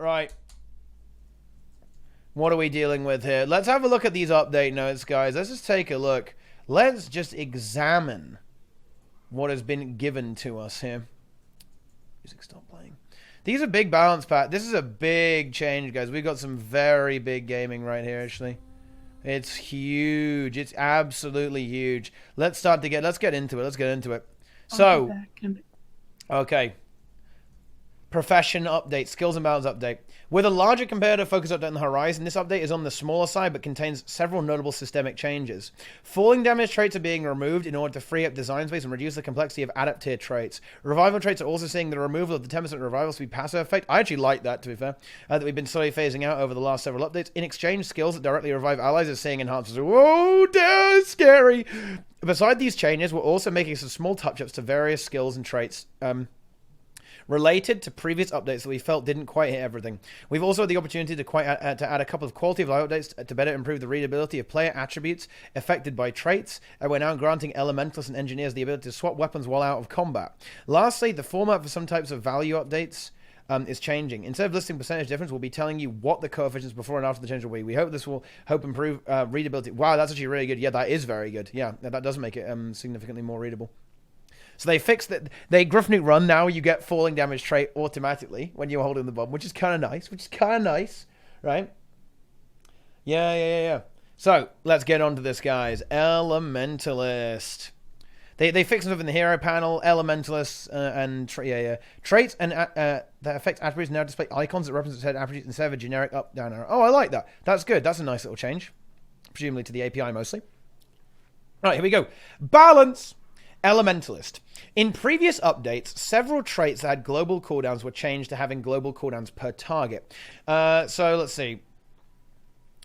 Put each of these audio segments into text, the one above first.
Right. What are we dealing with here? Let's have a look at these update notes, guys. Let's just take a look. Let's just examine what has been given to us here. Music stopped playing. These are big balance pack. This is a big change, guys. We've got some very big gaming right here, actually. It's huge. It's absolutely huge. Let's get into it. Let's get into it. So, okay. Profession update, skills and balance update. With a larger comparative focus update on the horizon, this update is on the smaller side but contains several notable systemic changes. Falling damage traits are being removed in order to free up design space and reduce the complexity of adaptive traits. Revival traits are also seeing the removal of the 10% revival speed passive effect. I actually like that, to be fair, that we've been slowly phasing out over the last several updates. In exchange, skills that directly revive allies are seeing enhancements. Whoa, that's scary! Beside these changes, we're also making some small touch-ups to various skills and traits related to previous updates that we felt didn't quite hit everything. We've also had the opportunity to add a couple of quality of life updates to better improve the readability of player attributes affected by traits, and we're now granting elementalists and engineers the ability to swap weapons while out of combat. Lastly, the format for some types of value updates is changing. Instead of listing percentage difference, we'll be telling you what the coefficients before and after the change will be. We hope this will improve readability. Wow, that's actually really good. Yeah, that is very good. Yeah, that does make it significantly more readable. So they fixed that. They Gruff Nuke Run, now you get falling damage trait automatically when you're holding the bomb, which is kind of nice. Right? Yeah. So, let's get on to this, guys. Elementalist. They fixed stuff in the hero panel. Elementalists and traits and that affect attributes now display icons that represent said attributes instead of a generic up, down arrow. Oh, I like that. That's good. That's a nice little change. Presumably to the API mostly. Right, here we go. Balance. Elementalist. In previous updates, several traits that had global cooldowns were changed to having global cooldowns per target. So let's see.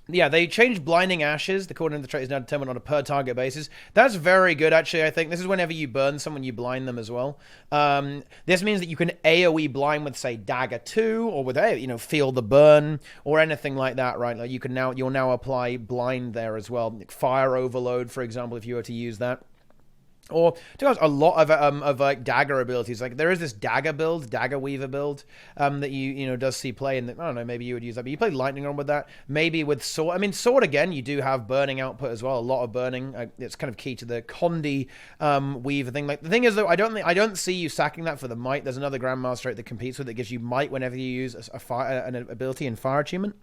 Yeah, they changed Blinding Ashes. The cooldown of the trait is now determined on a per target basis. That's very good, actually, I think. This is whenever you burn someone, you blind them as well. This means that you can AoE blind with, say, Dagger 2, or with, Feel the Burn, or anything like that, right? Like you'll now apply blind there as well. Fire Overload, for example, if you were to use that. Or to be honest, a lot of like dagger abilities. Like there is this dagger build, dagger weaver build, that you does see play, and I don't know, maybe you would use that. But you play lightning on with that. Maybe with sword. I mean, sword again, you do have burning output as well. A lot of burning. It's kind of key to the Condi weaver thing. Like the thing is though, I don't see you sacking that for the might. There's another grandmaster trait that competes with it, gives you might whenever you use an ability in fire achievement.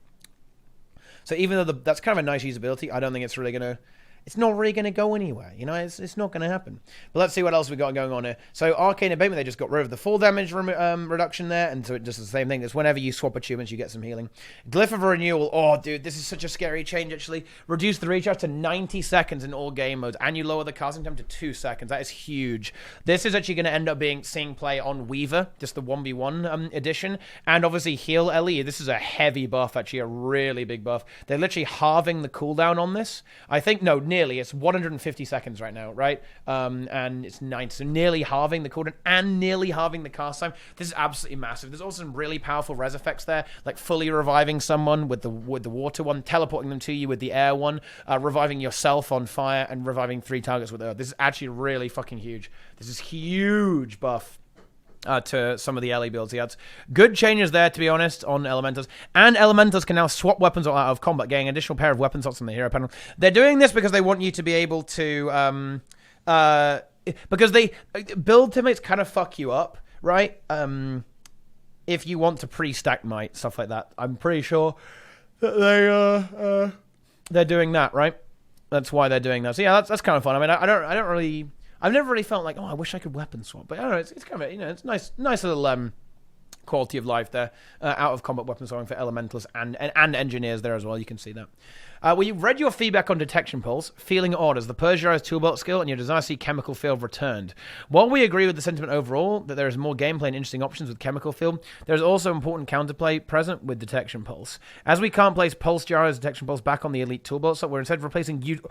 So even though that's kind of a nice usability, I don't think it's really gonna. It's not really going to go anywhere, it's not going to happen. But let's see what else we got going on here. So Arcane Abatement, they just got rid of the full damage reduction there, and so it just the same thing. It's whenever you swap achievements, you get some healing. Glyph of Renewal, oh dude, this is such a scary change actually. Reduce the recharge to 90 seconds in all game modes, and you lower the casting time to 2 seconds. That is huge. This is actually going to end up seeing play on Weaver, just the 1v1 edition, and obviously Heal Ellie. This is a heavy buff, actually, a really big buff. They're literally halving the cooldown on this. I think, no, nearly. It's 150 seconds right now, right? And it's 90, so nearly halving the cooldown and nearly halving the cast time. This is absolutely massive. There's also some really powerful res effects there, like fully reviving someone with the water one, teleporting them to you with the air one, reviving yourself on fire, and reviving 3 targets with earth. This is actually really fucking huge. This is huge buff. To some of the LE builds he adds. Good changes there, to be honest, on Elementals. And Elementals can now swap weapons out of combat, getting an additional pair of weapon slots on the hero panel. They're doing this because they want you to be able to... because build teammates kind of fuck you up, right? If you want to pre-stack might, stuff like that. I'm pretty sure that they're doing that, right? That's why they're doing that. So yeah, that's kind of fun. I mean, I don't really... I've never really felt like, I wish I could weapon swap. But I don't know, it's kind of, it's nice little quality of life there. Out of combat weapon swapping for elementalists and engineers there as well. You can see that. We read your feedback on Detection Pulse, feeling odd as the Persiarized Toolbox skill and your desire to see Chemical Field returned. While we agree with the sentiment overall that there is more gameplay and interesting options with Chemical Field, there is also important counterplay present with Detection Pulse. As we can't place Pulse Gyro's Detection Pulse back on the Elite Toolbox, so we're instead replacing you.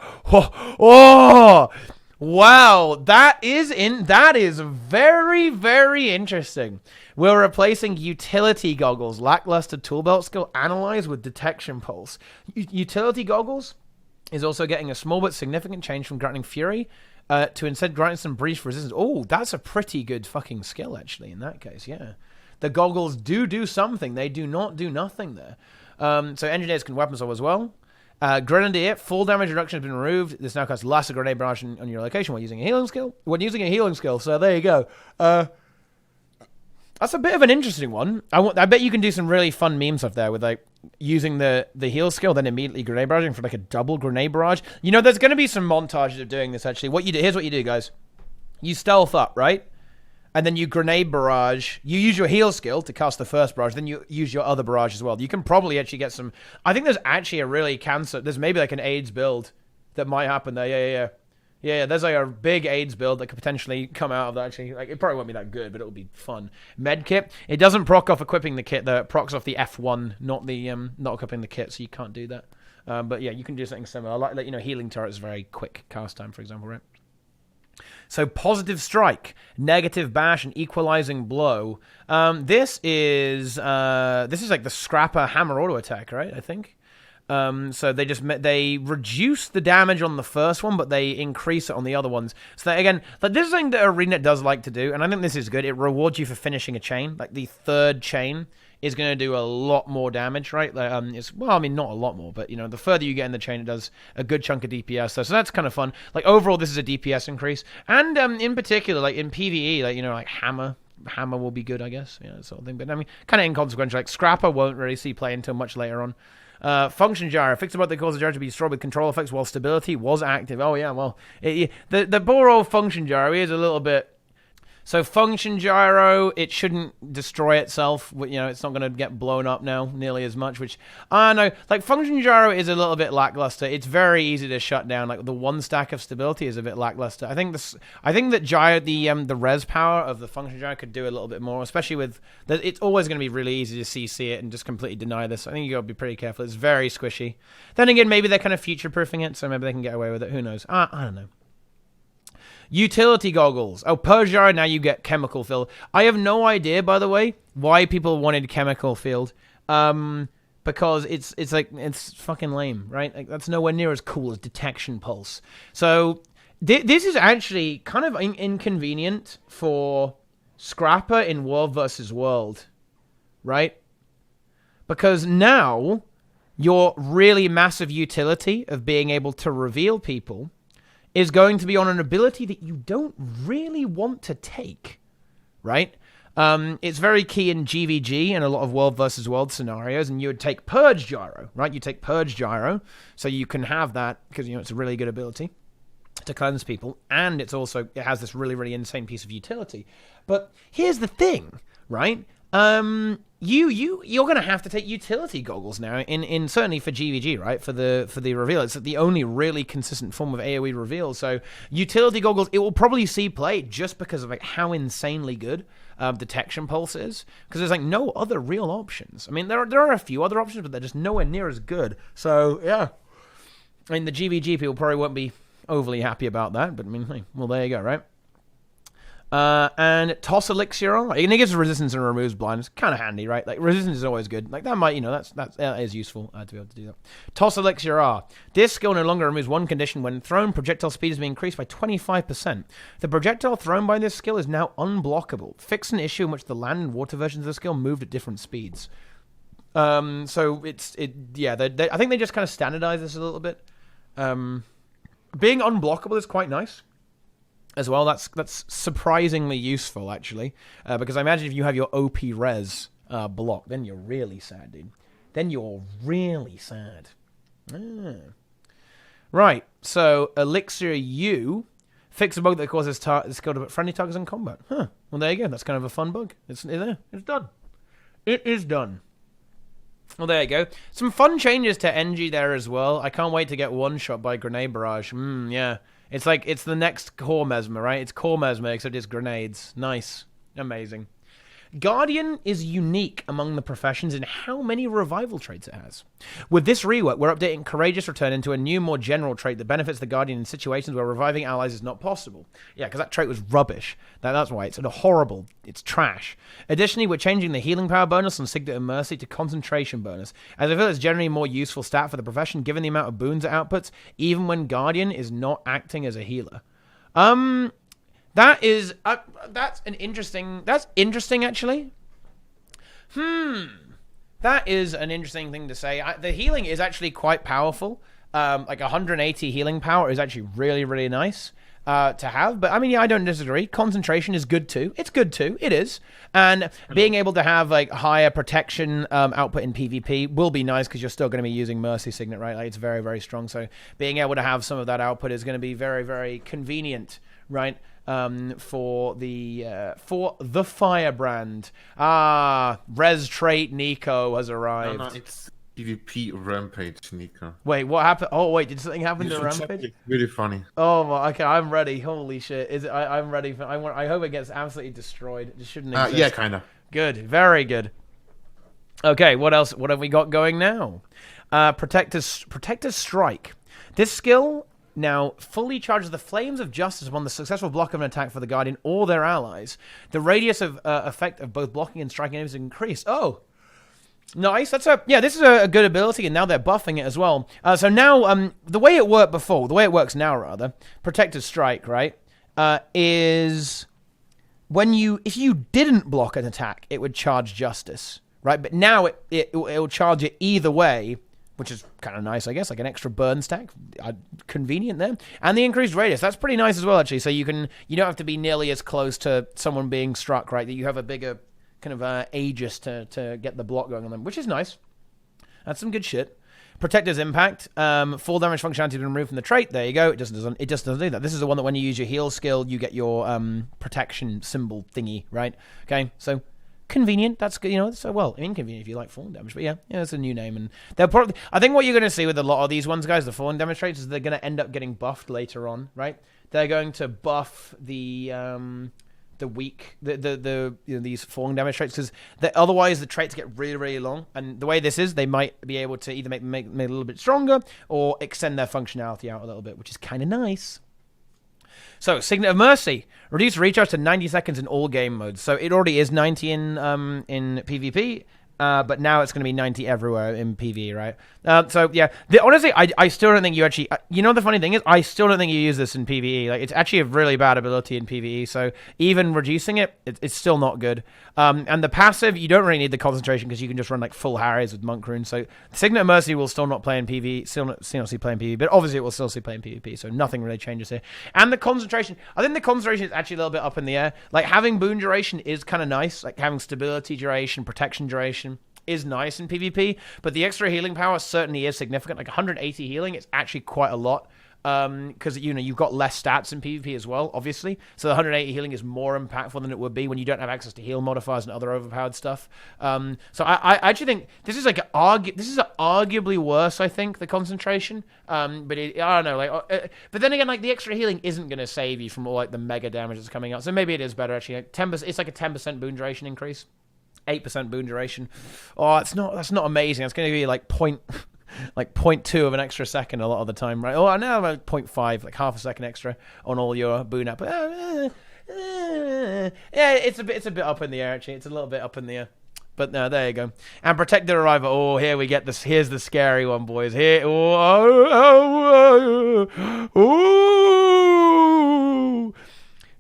Wow, that is very, very interesting. We're replacing Utility Goggles, Lackluster Toolbelt skill, Analyze with Detection Pulse. Utility Goggles is also getting a small but significant change from granting Fury to instead granting some brief resistance. Oh, that's a pretty good fucking skill, actually, in that case, yeah. the goggles do something. They do not do nothing there. So engineers can weapon solve as well. Grenadier, full damage reduction has been removed. This now casts less a grenade barrage on your location when using a healing skill. So there you go. That's a bit of an interesting one. I bet you can do some really fun meme stuff there with like using the heal skill, then immediately grenade barraging for like a double grenade barrage. You know, there's going to be some montages of doing this actually. Here's what you do, guys. You stealth up, right? And then you grenade barrage. You use your heal skill to cast the first barrage. Then you use your other barrage as well. You can probably actually get some... I think there's actually a really there's maybe like an AIDS build that might happen there. Yeah, there's like a big AIDS build that could potentially come out of that actually. Like, it probably won't be that good, but it'll be fun. Medkit. It doesn't proc off equipping the kit. It procs off the F1, not equipping the kit, so you can't do that. But yeah, you can do something similar. Like healing turret is very quick cast time, for example, right? So positive strike, negative bash, and equalizing blow. This is like the scrapper hammer auto attack, right? I think. So they reduce the damage on the first one, but they increase it on the other ones. So that, again, like this is something that ArenaNet does like to do, and I think this is good. It rewards you for finishing a chain. Like the third chain is going to do a lot more damage, right? Like, not a lot more, but you know, the further you get in the chain, it does a good chunk of DPS. So that's kind of fun. Like overall, this is a DPS increase, and in particular, like in PvE, like like hammer will be good, I guess, that sort of thing. But I mean, kind of inconsequential. Like Scrapper won't really see play until much later on. Function gyro. Fixed about the cause of gyro to be destroyed with control effects while stability was active. Oh yeah, well, the poor old function gyro is a little bit. So function gyro, it shouldn't destroy itself. It's not going to get blown up now nearly as much, which, I don't know. Like, function gyro is a little bit lackluster. It's very easy to shut down. Like, the one stack of stability is a bit lackluster. I think that gyro, the res power of the function gyro could do a little bit more, especially with, it's always going to be really easy to CC it and just completely deny this. I think you got to be pretty careful. It's very squishy. Then again, maybe they're kind of future-proofing it, so maybe they can get away with it. Who knows? I don't know. Utility goggles. Oh, per gyro, now you get chemical field. I have no idea, by the way, why people wanted chemical field. Because it's fucking lame, right? Like, that's nowhere near as cool as detection pulse. So this is actually kind of inconvenient for Scrapper in World versus World, right? Because now your really massive utility of being able to reveal people is going to be on an ability that you don't really want to take, right? It's very key in GVG and a lot of World versus World scenarios, and you would take Purge Gyro, right? You take Purge Gyro, so you can have that, because, it's a really good ability to cleanse people, and it has this really, really insane piece of utility. But here's the thing, right? You're gonna have to take utility goggles now in certainly for GVG, right? For the reveal. It's the only really consistent form of AoE reveal. So utility goggles, it will probably see play just because of like how insanely good detection pulse is. Because there's like no other real options. I mean, there are a few other options, but they're just nowhere near as good. So yeah. I mean, the GVG people probably won't be overly happy about that, but I mean, hey, well, there you go, right? And Toss Elixir R. It gives resistance and removes blindness. Kind of handy, right? Like, resistance is always good. Like, that might, that is useful to be able to do that. Toss Elixir R. This skill no longer removes one condition. When thrown, projectile speed is being increased by 25%. The projectile thrown by this skill is now unblockable. Fix an issue in which the land and water versions of the skill moved at different speeds. So I think they just kind of standardize this a little bit. Being unblockable is quite nice as well. That's surprisingly useful, actually, because I imagine if you have your OP res blocked, then you're really sad, dude. Then you're really sad. Right, so Elixir U, fix a bug that causes skill to put friendly targets in combat. Well, there you go. That's kind of a fun bug. It's there. It's done. It is done. Well, there you go. Some fun changes to NG there as well. I can't wait to get one-shot by Grenade Barrage. Yeah. It's like, it's the next Core Mesmer, right? It's Core Mesmer, except it's grenades. Nice. Amazing. Guardian is unique among the professions in how many revival traits it has. With this rework, we're updating Courageous Return into a new, more general trait that benefits the Guardian in situations where reviving allies is not possible. Yeah, because that trait was rubbish. That's why. It's horrible. It's trash. Additionally, we're changing the healing power bonus on Signet and Mercy to concentration bonus, as I feel it's generally a more useful stat for the profession given the amount of boons it outputs, even when Guardian is not acting as a healer. That's interesting, actually. That is an interesting thing to say. The healing is actually quite powerful. Like 180 healing power is actually really, really nice to have. But I mean, yeah, I don't disagree. Concentration is good too. It's good too. It is. And being able to have like higher protection output in PvP will be nice because you're still going to be using Mercy Signet, right? Like it's very, very strong. So being able to have some of that output is going to be very, very convenient, right? For the Firebrand. Res trait Nico has arrived. No, it's PvP Rampage, Nico. Wait, what happened? Oh, wait, did something happen to Rampage? It's really funny. Oh, okay, I'm ready. Holy shit! I'm ready for. I hope it gets absolutely destroyed. It shouldn't exist. Yeah, kind of. Good, very good. Okay, what else? What have we got going now? Protector's Strike. This skill now fully charges the Flames of Justice upon the successful block of an attack for the Guardian or their allies. The radius of effect of both blocking and striking enemies is increased. Oh, nice. This is a good ability, and now they're buffing it as well. So now, the way it works now rather, Protector's Strike, right, is if you didn't block an attack, it would charge Justice, right? But now it will charge it either way, which is kind of nice, I guess, like an extra burn stack. Convenient there. And the increased radius, that's pretty nice as well, actually. So you don't have to be nearly as close to someone being struck, right? That you have a bigger kind of aegis to get the block going on them, which is nice. That's some good shit. Protector's Impact. Full damage functionality has been removed from the trait. There you go. It just doesn't do that. This is the one that when you use your heal skill, you get your protection symbol thingy, right? Okay, so convenient. That's good. So inconvenient if you like falling damage, but yeah, it's a new name, and they'll probably. I think what you're going to see with a lot of these ones, guys, the falling damage traits, is they're going to end up getting buffed later on, right? They're going to buff the weak these falling damage traits because otherwise the traits get really, really long, and the way this is, they might be able to either make it a little bit stronger or extend their functionality out a little bit, which is kind of nice. So, Signet of Mercy. Reduce recharge to 90 seconds in all game modes. So, it already is 90 in PvP, but now it's going to be 90 everywhere in PvE, right? So, yeah. Honestly, I still don't think you actually... the funny thing is, I still don't think you use this in PvE. Like, it's actually a really bad ability in PvE, so even reducing it's still not good. And the passive, you don't really need the concentration because you can just run, like, full Harriers with Monk Rune. So, Signet of Mercy will still not play in PvE, still not see play in PvE, but obviously it will still see play in PvP, so nothing really changes here. And the concentration, I think the concentration is actually a little bit up in the air. Like, having boon duration is kind of nice, like having stability duration, protection duration is nice in PvP, but the extra healing power certainly is significant. Like 180 healing, it's actually quite a lot. Because you've got less stats in PvP as well, obviously. So the 180 healing is more impactful than it would be when you don't have access to heal modifiers and other overpowered stuff. So I actually think this is arguably worse. I think the concentration, but I don't know. But then again, like the extra healing isn't going to save you from all like the mega damage that's coming out. So maybe it is better actually. 10%. It's like a 10% boon duration increase. 8% boon duration. Oh, that's not amazing. It's going to be like 0.2 of an extra second a lot of the time, right? Oh, now about 0.5, like half a second extra on all your boon up. Yeah, it's a bit up in the air actually. It's a little bit up in the air. But no, there you go. And Protect the Arrival. Oh, here we get this. Here's the scary one, boys. Here.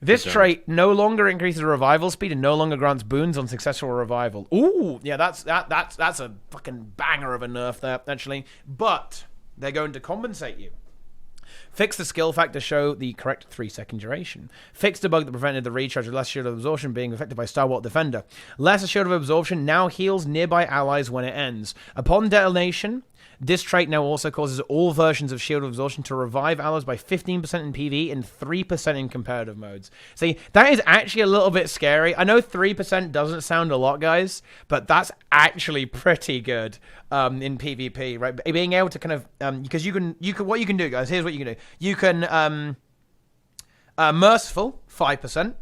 This trait no longer increases revival speed and no longer grants boons on successful revival. Ooh, yeah, that's a fucking banger of a nerf there, actually. But they're going to compensate you. Fix the skill fact to show the correct 3-second duration. Fix the bug that prevented the recharge of less shield of absorption being affected by Stalwart Defender. Lesser shield of absorption now heals nearby allies when it ends. Upon detonation, this trait now also causes all versions of Shield of Absorption to revive allies by 15% in PvE and 3% in competitive modes. See, that is actually a little bit scary. I know 3% doesn't sound a lot, guys, but that's actually pretty good in PvP, right? Being able to kind of because you can what you can do, guys. Here's what you can do. You can Merciful 5%.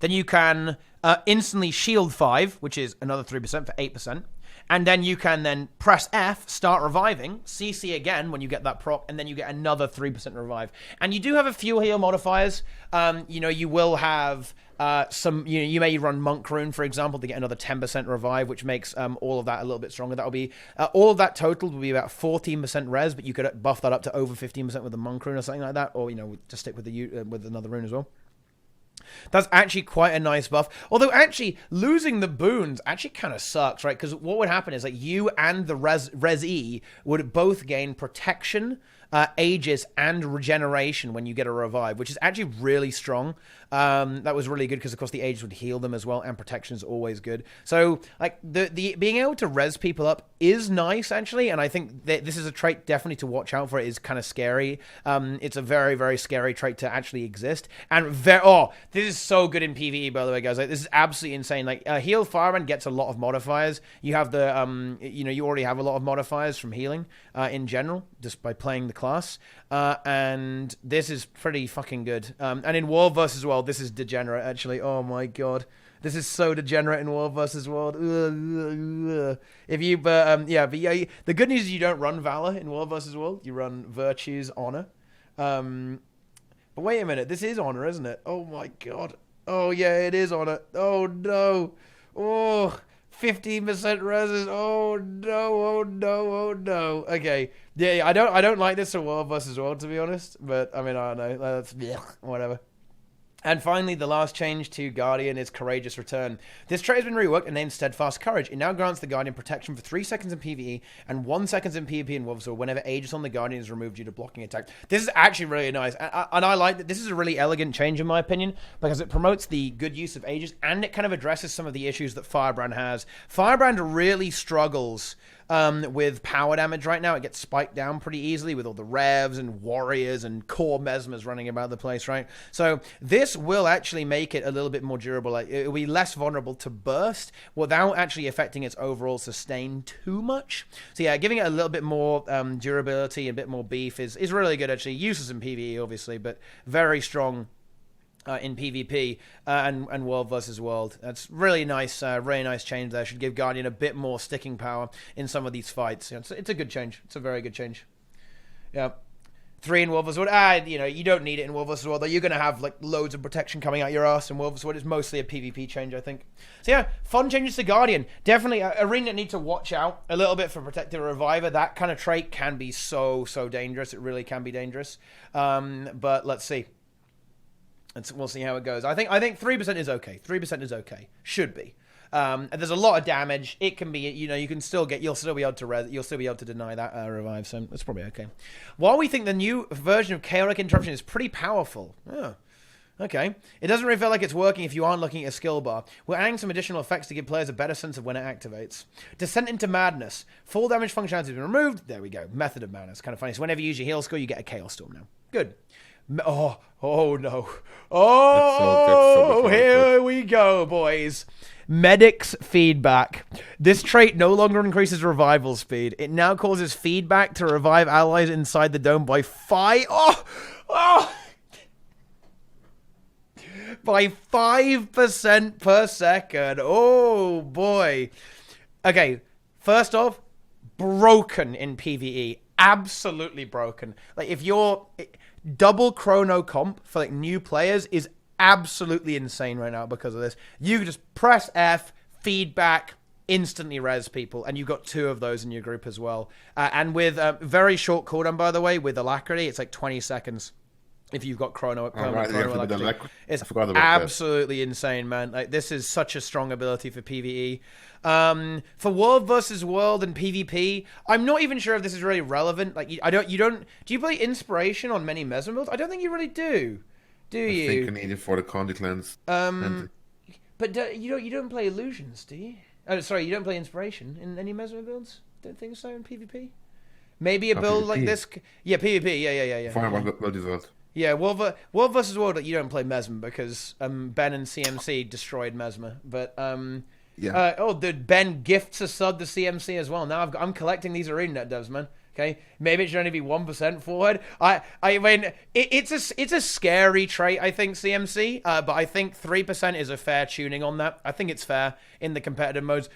Then you can instantly Shield 5, which is another 3% for 8%. And then you can then press F, start reviving, CC again when you get that proc, and then you get another 3% revive. And you do have a few heal modifiers. You will have some, you may run Monk Rune, for example, to get another 10% revive, which makes all of that a little bit stronger. That'll be, all of that total will be about 14% res, but you could buff that up to over 15% with the Monk Rune or something like that, or, just stick with with another rune as well. That's actually quite a nice buff. Although actually losing the boons actually kind of sucks, right? Because what would happen is like you and the Res-E would both gain protection, Aegis, and regeneration when you get a revive, which is actually really strong. That was really good because of course the Aegis would heal them as well, and protection is always good. So like the being able to res people up is nice actually, and I think that this is a trait definitely to watch out for. It is kind of scary. It's a very, very scary trait to actually exist, and this is so good in PvE, by the way, guys. Like, this is absolutely insane. Like heal fireman gets a lot of modifiers. You have the you already have a lot of modifiers from healing in general just by playing the class, and this is pretty fucking good. And in World versus World, this is degenerate actually. Oh my god, this is so degenerate in World versus World. If you, the good news is you don't run Valor in World versus World. You run Virtues, Honor. But wait a minute, this is Honor, isn't it? Oh my god. Oh yeah, it is Honor. Oh no. Oh, 15% reses. Oh no. Oh no. Oh no. Okay. Yeah, I don't like this for World versus World, to be honest. But I mean, I don't know. That's whatever. And finally, the last change to Guardian is Courageous Return. This trait has been reworked and named Steadfast Courage. It now grants the Guardian protection for 3 seconds in PvE and 1 second in PvP and Wolves, or whenever Aegis on the Guardian is removed due to blocking attack. This is actually really nice, and I like that. This is a really elegant change in my opinion, because it promotes the good use of Aegis, and it kind of addresses some of the issues that Firebrand has. Firebrand really struggles with power damage right now. It gets spiked down pretty easily with all the revs and warriors and core mesmers running about the place, right? So this will actually make it a little bit more durable. Like, it will be less vulnerable to burst without actually affecting its overall sustain too much. So yeah, giving it a little bit more durability and a bit more beef is really good actually. Useless in PvE obviously, but very strong in PvP and World versus World. That's really nice change there. Should give Guardian a bit more sticking power in some of these fights. You know, it's a good change. It's a very good change. Yeah. 3 in World versus World. You don't need it in World versus World, though. You're going to have like loads of protection coming out your ass in World versus World. It's mostly a PvP change, I think. So yeah, fun changes to Guardian. Definitely, ArenaNet need to watch out a little bit for Protective Reviver. That kind of trait can be so dangerous. It really can be dangerous. But let's see. We'll see how it goes. I think 3% is okay. 3% is okay. Should be. And there's a lot of damage. It can be, you'll still be able to deny that revive. So that's probably okay. While we think the new version of Chaotic Interruption is pretty powerful. Oh, okay. It doesn't really feel like it's working if you aren't looking at a skill bar. We're adding some additional effects to give players a better sense of when it activates. Descent into Madness. Full damage functionality has been removed. There we go. Method of Madness. Kind of funny. So whenever you use your heal skill, you get a Chaos Storm now. Good. Oh no. Oh, here we go, boys. Medic's Feedback. This trait no longer increases revival speed. It now causes feedback to revive allies inside the dome by 5... by 5% per second. Oh, boy. Okay, first off, broken in PvE. Absolutely broken. Like, if you're... Double chrono comp for like new players is absolutely insane right now because of this. You just press F, feedback, instantly res people, and you've got 2 of those in your group as well. And with very short cooldown, by the way, with Alacrity, it's like 20 seconds. If you've got chrono it's absolutely insane, man. Like, this is such a strong ability for PvE. For World versus World and PvP, I'm not even sure if this is really relevant. Like, do you play Inspiration on many Mesmer builds? I don't think you really do. Do you? I think I need it for the Condi cleanse. But you don't play Illusions, do you? Oh, sorry, you don't play Inspiration in any Mesmer builds? Don't think so in PvP. Maybe a build PvP. Like this. Yeah, PvP. Yeah. Fine, well deserved. Yeah, World versus World, you don't play Mesmer because Ben and CMC destroyed Mesmer. But Ben gifts a sub to CMC as well. Now I'm collecting these ArenaNet devs, man. Okay, maybe it should only be 1% forward. I mean, it's a scary trait, I think, CMC. But I think 3% is a fair tuning on that. I think it's fair in the competitive modes.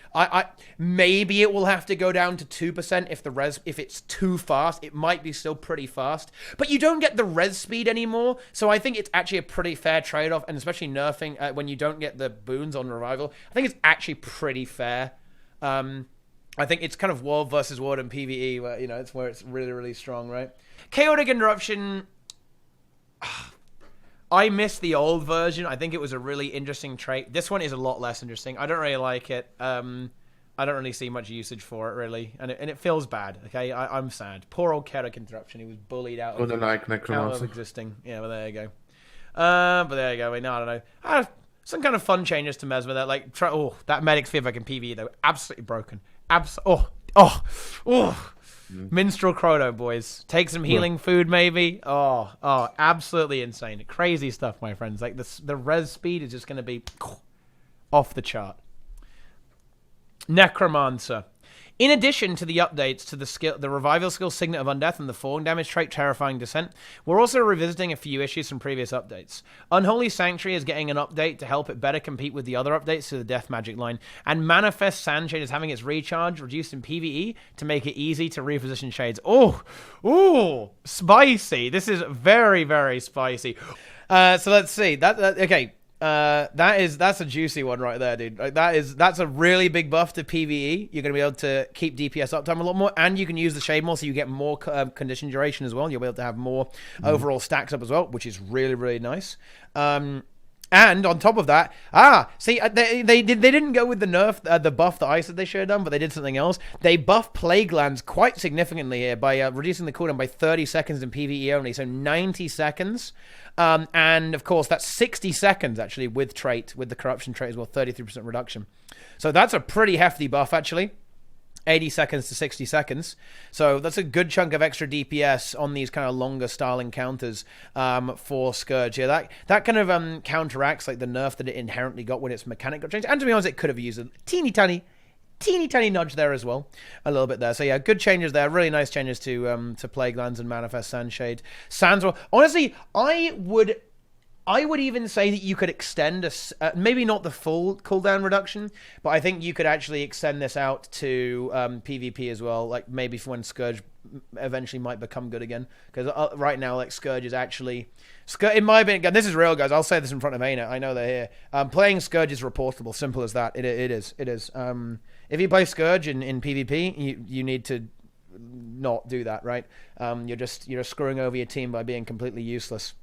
Maybe it will have to go down to 2% if it's too fast. It might be still pretty fast, but you don't get the res speed anymore. So I think it's actually a pretty fair trade-off, and especially nerfing when you don't get the boons on revival. I think it's actually pretty fair. I think it's kind of World versus World and PvE where, it's where it's really, really strong, right? Chaotic Interruption. I miss the old version. I think it was a really interesting trait. This one is a lot less interesting. I don't really like it. I don't really see much usage for it, really. And it feels bad, okay? I'm sad. Poor old Kerak Interruption. He was bullied out of existing. Yeah, well, there you go. But there you go. Wait, no, I don't know. Some kind of fun changes to Mesmer there. Like, that Medic's feedback in PvE, though. Absolutely broken. Minstrel Chrono, boys. Take some healing food, maybe. Oh, absolutely insane. Crazy stuff, my friends. Like, the res speed is just going to be off the chart. Necromancer. In addition to the updates to the revival skill Signet of Undeath and the falling damage trait Terrifying Descent, we're also revisiting a few issues from previous updates. Unholy Sanctuary is getting an update to help it better compete with the other updates to the Death Magic line, and Manifest Sandshade is having its recharge reduced in PvE to make it easy to reposition shades. Oh, spicy. This is very, very spicy. So let's see. Okay. That's a juicy one right there, dude. Like, that's a really big buff to PvE. You're going to be able to keep DPS uptime a lot more, and you can use the shade more, so you get more condition duration as well. You'll be able to have more overall stacks up as well, which is really, really nice. And on top of that, they didn't go with the nerf, the buff that I said they should have done, but they did something else. They buffed Plague Lands quite significantly here by reducing the cooldown by 30 seconds in PvE only, so 90 seconds. And of course, that's 60 seconds actually with the corruption trait as well, 33% reduction. So that's a pretty hefty buff actually. 80 seconds to 60 seconds. So that's a good chunk of extra DPS on these kind of longer style encounters for Scourge. Yeah, that kind of counteracts like the nerf that it inherently got when its mechanic got changed. And to be honest, it could have used a teeny tiny nudge there as well, a little bit there. So yeah, good changes there. Really nice changes to Plague Lands and Manifest Sandshade. Sandswell. Honestly, I would even say that you could extend maybe not the full cooldown reduction, but I think you could actually extend this out to PvP as well. Like maybe for when Scourge eventually might become good again, because right now like Scourge is actually in my opinion. This is real, guys. I'll say this in front of ArenaNet. I know they're here. Playing Scourge is reportable. Simple as that. It is. If you play Scourge in PvP, you need to not do that, right? You're screwing over your team by being completely useless.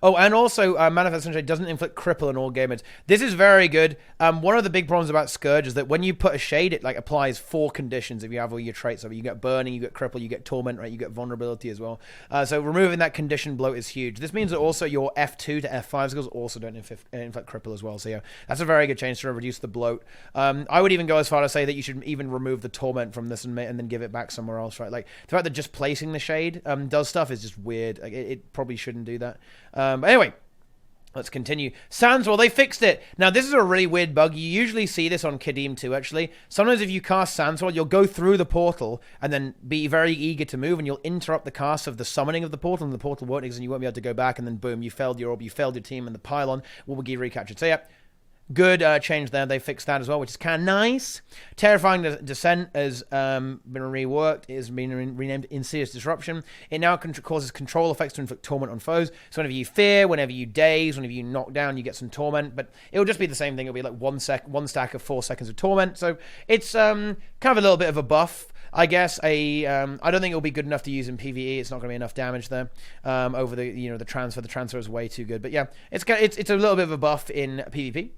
Oh, and also, Manifest Sunshine doesn't inflict cripple on all gamers. This is very good. One of the big problems about Scourge is that when you put a shade, it like applies 4 conditions if you have all your traits. So you get burning, you get cripple, you get torment, right? You get vulnerability as well. So removing that condition bloat is huge. This means that also your F2 to F5 skills also don't inflict cripple as well. So yeah, that's a very good change to reduce the bloat. I would even go as far to say that you should even remove the torment from this and then give it back somewhere else, right? Like the fact that just placing the shade does stuff is just weird. Like, it probably shouldn't do that. But anyway, let's continue. Sandswell, they fixed it. Now, this is a really weird bug. You usually see this on Kadim too, actually. Sometimes if you cast Sandswell, you'll go through the portal and then be very eager to move, and you'll interrupt the cast of the summoning of the portal, and the portal won't exist, and you won't be able to go back, and then boom, you failed your orb, you failed your team, and the pylon will be recaptured. So yeah, good change there. They fixed that as well, which is kind of nice. Terrifying Descent has been reworked. It has been renamed Insidious Disruption. It now causes control effects to inflict torment on foes. So whenever you fear, whenever you daze, whenever you knock down, you get some torment. But it'll just be the same thing. It'll be like one stack of 4 seconds of torment. So it's kind of a little bit of a buff, I guess. I don't think it'll be good enough to use in PvE. It's not going to be enough damage there over the transfer. The transfer is way too good. But yeah, it's a little bit of a buff in PvP.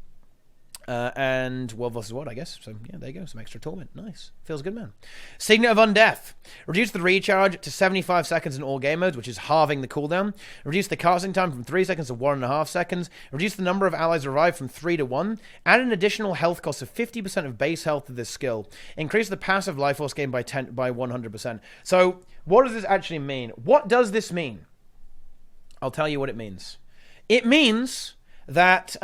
And World vs. World, I guess. So, yeah, there you go. Some extra torment. Nice. Feels good, man. Signet of Undeath. Reduce the recharge to 75 seconds in all game modes, which is halving the cooldown. Reduce the casting time from 3 seconds to 1.5 seconds. Reduce the number of allies revived from 3 to 1. Add an additional health cost of 50% of base health to this skill. Increase the passive life force gain by 100%. So, what does this actually mean? What does this mean? I'll tell you what it means. It means that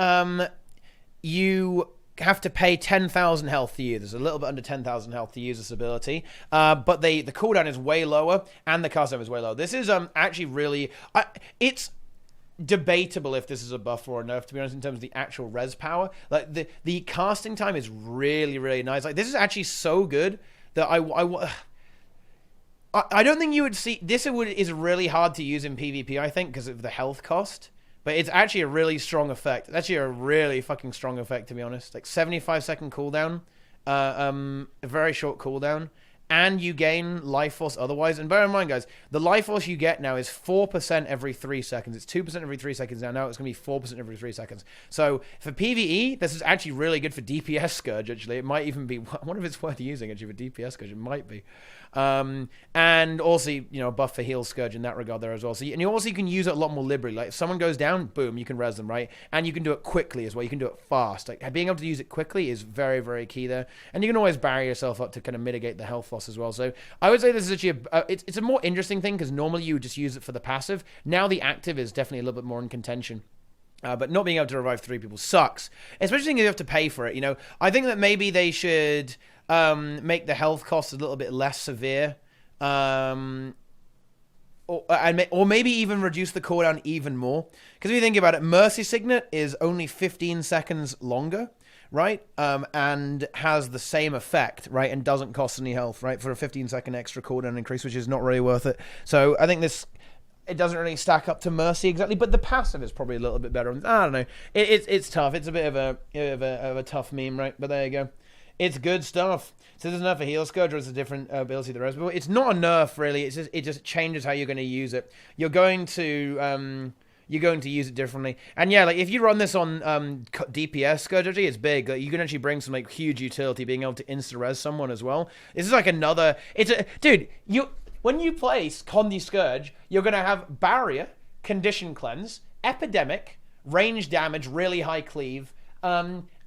you have to pay 10,000 health to use. There's a little bit under 10,000 health to use this ability, but the cooldown is way lower and the cast time is way lower. This is actually really... it's debatable if this is a buff or a nerf, to be honest, in terms of the actual res power. Like the casting time is really, really nice. Like this is actually so good that I don't think you would see... This is really hard to use in PvP, I think, because of the health cost. But it's actually a really strong effect. It's actually a really fucking strong effect, to be honest. Like 75-second cooldown, a very short cooldown, and you gain life force otherwise. And bear in mind, guys, the life force you get now is 4% every 3 seconds. It's 2% every 3 seconds now. Now it's going to be 4% every 3 seconds. So for PvE, this is actually really good for DPS Scourge, actually. It might even be, I wonder if it's worth using, actually, for DPS Scourge. It might be. And also, you know, buff for heal Scourge in that regard there as well. So you also can use it a lot more liberally. Like if someone goes down, boom, you can res them, right? And you can do it quickly as well. You can do it fast. Like being able to use it quickly is very, very key there. And you can always barrier yourself up to kind of mitigate the health loss as well. So I would say this is actually it's a more interesting thing, because normally you would just use it for the passive. Now the active is definitely a little bit more in contention. But not being able to revive 3 people sucks, especially if you have to pay for it. You know, I think that maybe they should make the health cost a little bit less severe, or maybe even reduce the cooldown even more. Because if you think about it, Mercy Signet is only 15 seconds longer, right? And has the same effect, right? And doesn't cost any health, right? For a 15-second extra cooldown increase, which is not really worth it. So I think it doesn't really stack up to Mercy exactly, but the passive is probably a little bit better. I don't know. It's tough. It's a bit of a tough meme, right? But there you go. It's good stuff. So there's enough for heal Scourge, or it's a different ability the rest. But it's not a nerf really. It just changes how you're going to use it. You're going to use it differently. And yeah, like if you run this on DPS Scourge, actually, it's big. Like, you can actually bring some like huge utility, being able to insta res someone as well. This is like another. When you play Condi Scourge, you're going to have Barrier, Condition Cleanse, Epidemic, Range Damage, really high cleave,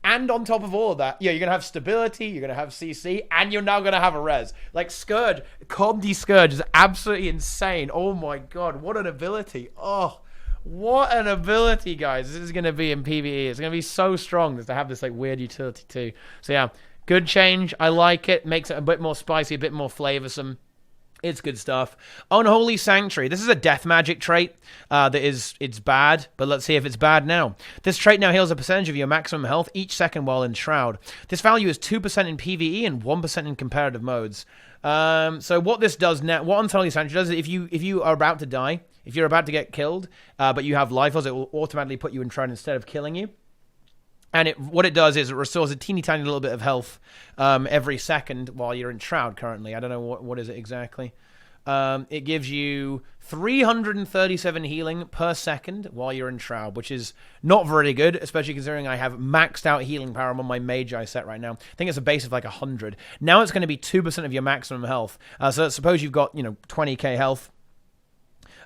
and on top of all of that, you're going to have Stability, you're going to have CC, and you're now going to have a res. Like Scourge, Condi Scourge is absolutely insane. Oh my god, what an ability. Oh, what an ability, guys. This is going to be in PvE. It's going to be so strong to have this like weird utility too. So yeah, good change. I like it. Makes it a bit more spicy, a bit more flavorsome. It's good stuff. Unholy Sanctuary. This is a death magic trait it's bad, but let's see if it's bad now. This trait now heals a percentage of your maximum health each second while in Shroud. This value is 2% in PvE and 1% in competitive modes. So what this does now, what Unholy Sanctuary does is if you are about to die, if you're about to get killed, but you have life loss, it will automatically put you in Shroud instead of killing you. And what it does is it restores a teeny tiny little bit of health every second while you're in Shroud currently. I don't know what is it exactly. It gives you 337 healing per second while you're in Shroud, which is not very good, especially considering I have maxed out healing power on my Magi set right now. I think it's a base of like 100. Now it's going to be 2% of your maximum health. So suppose you've got 20k health.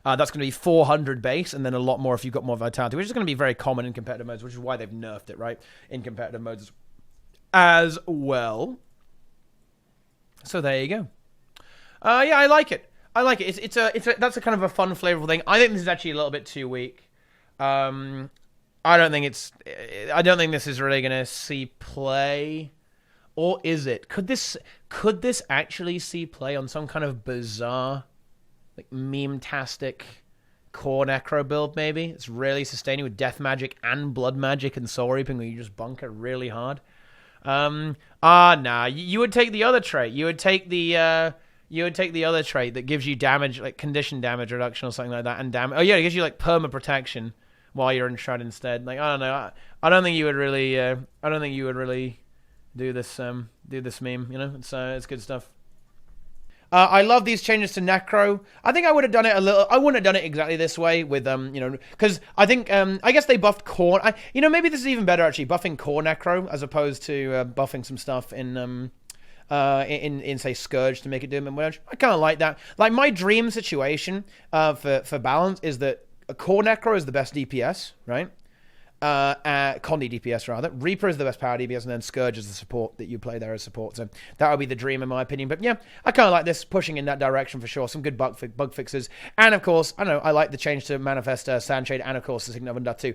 That's going to be 400 base, and then a lot more if you've got more vitality, which is going to be very common in competitive modes, which is why they've nerfed it, right? In competitive modes as well. So there you go. Yeah, I like it. That's a kind of a fun, flavorful thing. I think this is actually a little bit too weak. I don't think this is really going to see play. Or is it? Could this actually see play on some kind of bizarre, like meme-tastic core necro build maybe? It's really sustaining with death magic and blood magic and soul reaping, where you just bunker really hard. Nah. You would take the other trait. You would take the other trait that gives you damage, like condition damage reduction or something like that, and damage. Oh yeah, it gives you like perma protection while you're in Shroud instead. Like I don't know. I don't think you would really. I don't think you would really do this meme. It's good stuff. I love these changes to Necro. I think I would have done it I wouldn't have done it exactly this way with, because I think, I guess they buffed Core. Maybe this is even better actually, buffing Core Necro as opposed to buffing some stuff in say Scourge to make it do a bit. I kind of like that. Like my dream situation for balance is that a Core Necro is the best DPS, right? Condi DPS rather. Reaper is the best power DPS, and then Scourge is the support that you play there as support. So that would be the dream in my opinion. But yeah, I kind of like this, pushing in that direction for sure. Some good bug fixes, and of course, I like the change to Manifest Sandshade, and of course the Signet of Undeath too.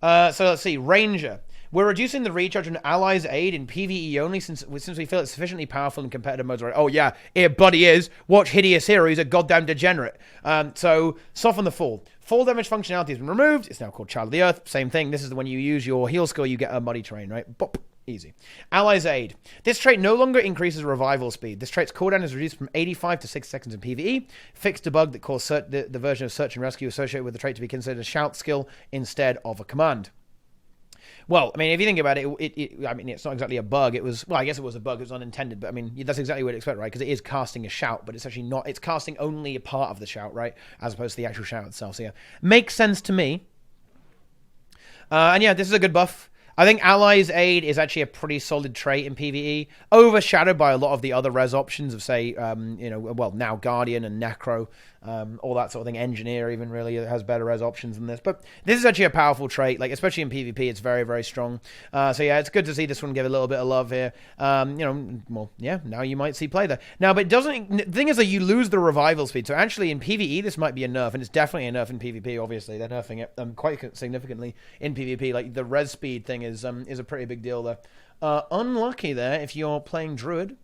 So let's see, Ranger. We're reducing the recharge on allies' aid in PvE only since we feel it's sufficiently powerful in competitive modes. Right? Oh yeah, it buddy is. Watch Hideous Hero, he's a goddamn degenerate. So soften the fall. Fall damage functionality has been removed. It's now called Child of the Earth. Same thing. This is when you use your heal skill, you get a muddy terrain, right? Bop. Easy. Allies' aid. This trait no longer increases revival speed. This trait's cooldown is reduced from 85 to 6 seconds in PvE. Fixed a bug that caused the version of search and rescue associated with the trait to be considered a shout skill instead of a command. Well, I mean, if you think about it, I mean, it's not exactly a bug. It was, well, I guess it was a bug. It was unintended, but I mean, that's exactly what you'd expect, right? Because it is casting a shout, but it's actually not. It's casting only a part of the shout, right? As opposed to the actual shout itself. So yeah, makes sense to me. And yeah, this is a good buff. I think Allies Aid is actually a pretty solid trait in PvE, overshadowed by a lot of the other res options of, say, well, now Guardian and Necro, all that sort of thing. Engineer even really has better res options than this. But this is actually a powerful trait, like especially in PvP, it's very, very strong. So yeah, it's good to see this one give a little bit of love here. Well, yeah, now you might see play there. Now, but the thing is that you lose the revival speed. So actually in PvE, this might be a nerf, and it's definitely a nerf in PvP, obviously. They're nerfing it quite significantly in PvP. Like the res speed thing is a pretty big deal there. Unlucky there if you're playing Druid,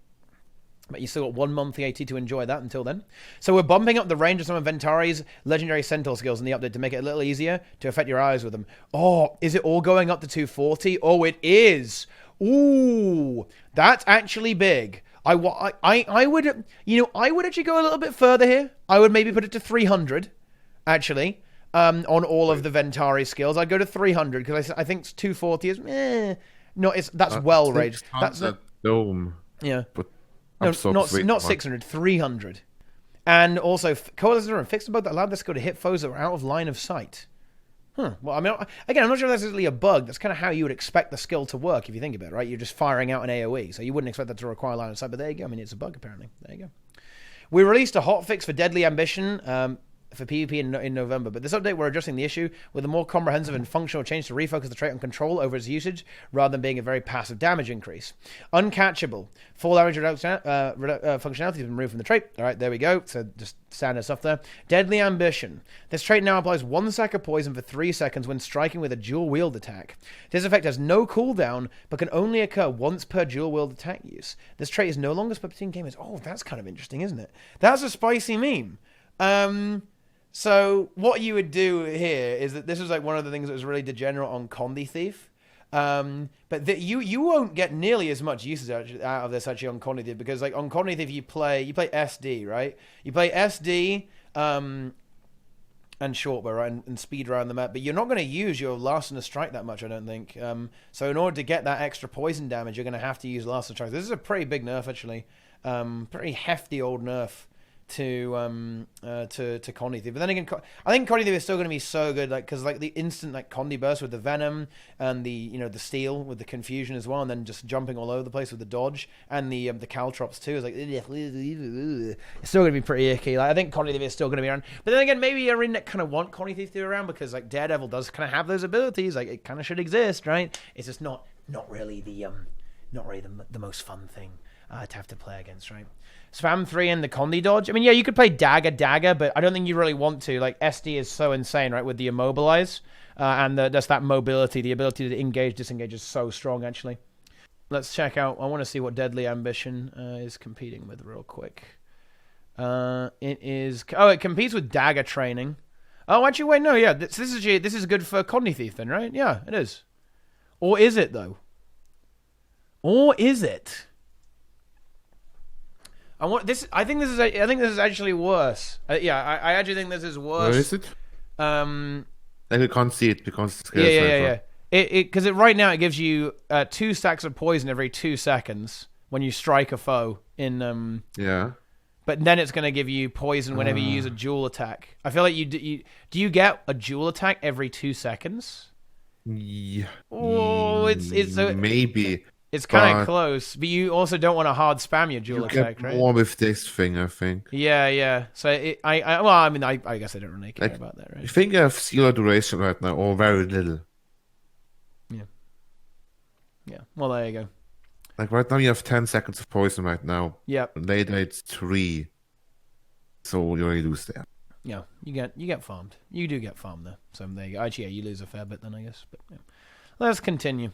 but you still got 1 month AT to enjoy that until then. So we're bumping up the range of some of Ventari's legendary Centaur skills in the update to make it a little easier to affect your eyes with them. Oh, is it all going up to 240? Oh, it is. Ooh, that's actually big. I would actually go a little bit further here. I would maybe put it to 300, actually. On all of the Ventari skills, I'd go to 300 because I think 240 is no, that's well ranged. That's a dome. Yeah, but not 600, 300, and also coalescence and fixed above that allowed this skill to hit foes that were out of line of sight. Well, I mean, again, I'm not sure if that's really a bug. That's kind of how you would expect the skill to work if you think about it, right? You're just firing out an AOE, so you wouldn't expect that to require line of sight. But there you go. I mean, it's a bug apparently. There you go. We released a hotfix for Deadly Ambition. For PvP in November, but this update we're addressing the issue with a more comprehensive and functional change to refocus the trait on control over its usage rather than being a very passive damage increase. Uncatchable. Full damage functionality has been removed from the trait. All right, there we go. So just standard stuff there. Deadly Ambition. This trait now applies 1 stack of poison for 3 seconds when striking with a dual wield attack. This effect has no cooldown, but can only occur once per dual wield attack use. This trait is no longer split between gamers. Oh, that's kind of interesting, isn't it? That's a spicy meme. So what you would do here is that this was like one of the things that was really degenerate on Condi Thief. But you won't get nearly as much usage out of this actually on Condi Thief, because like on Condi Thief you play SD, right? You play SD and shortbow, right, and speed around the map, but you're not going to use your Last in a Strike that much, I don't think. So in order to get that extra poison damage, you're going to have to use Last in a Strike. This is a pretty big nerf actually, pretty hefty old nerf to Condi Thief. But then again, I think Condi Thief is still going to be so good, like, because like the instant like Condi burst with the venom and the the steal with the confusion as well, and then just jumping all over the place with the dodge and the caltrops too is like it's still going to be pretty icky. Like I think Condi Thief is still going to be around. But then again, maybe ArenaNet kind of want Condi Thief to be around because like Daredevil does kind of have those abilities. Like it kind of should exist, right? It's just not really the most fun thing to have to play against, right? Spam 3 and the Condi dodge. I mean, yeah, you could play Dagger, but I don't think you really want to. Like, SD is so insane, right, with the immobilize. And just that mobility, the ability to engage, disengage is so strong, actually. Let's check out. I want to see what Deadly Ambition is competing with real quick. It competes with Dagger training. Oh, actually, wait, no, yeah. This is good for Condi Thief then, right? Yeah, it is. Or is it, though? Or is it? I think this is actually worse. I actually think this is worse. Where is it? Like we can't see it because it's yeah. Because right now it gives you 2 stacks of poison every 2 seconds when you strike a foe in yeah. But then it's going to give you poison whenever you use a dual attack. I feel like do you get a dual attack every 2 seconds? Yeah. Oh, it's maybe. It's kind of close, but you also don't want to hard spam your dual attack, right? More with this thing, I think. Yeah. So I guess I don't really care about that, right? I think I have 0 duration right now, or very little. Yeah. Well, there you go. Like right now, you have 10 seconds of poison right now. Yep. Later, it's 3. So you already lose there. Yeah, you get farmed. You do get farmed there. So there you go. Actually, yeah, you lose a fair bit then, I guess. But yeah. Let's continue.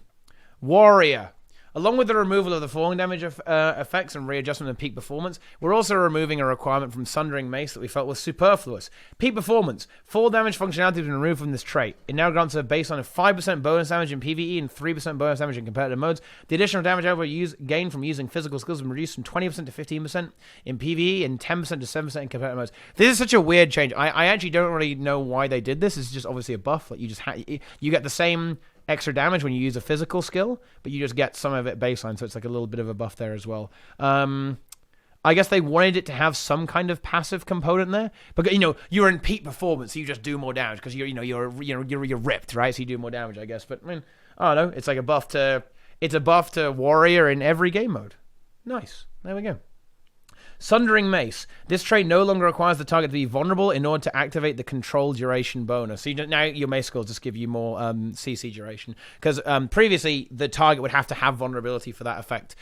Warrior. Along with the removal of the falling damage effects and readjustment of peak performance, we're also removing a requirement from Sundering Mace that we felt was superfluous. Peak performance. Fall damage functionality has been removed from this trait. It now grants a baseline of 5% bonus damage in PvE and 3% bonus damage in competitive modes. The additional damage gained from using physical skills has been reduced from 20% to 15% in PvE and 10% to 7% in competitive modes. This is such a weird change. I actually don't really know why they did this. It's just obviously a buff. Like you get the same extra damage when you use a physical skill, but you just get some of it baseline, so it's like a little bit of a buff there as well. I guess they wanted it to have some kind of passive component there, but you're in peak performance, so you just do more damage because you're ripped, right? So you do more damage, I guess. But I mean, I don't know. It's like a buff to warrior in every game mode. Nice. There we go. Sundering Mace. This trait no longer requires the target to be vulnerable in order to activate the control duration bonus. So now your mace skills just give you more CC duration. Because previously, the target would have to have vulnerability for that effect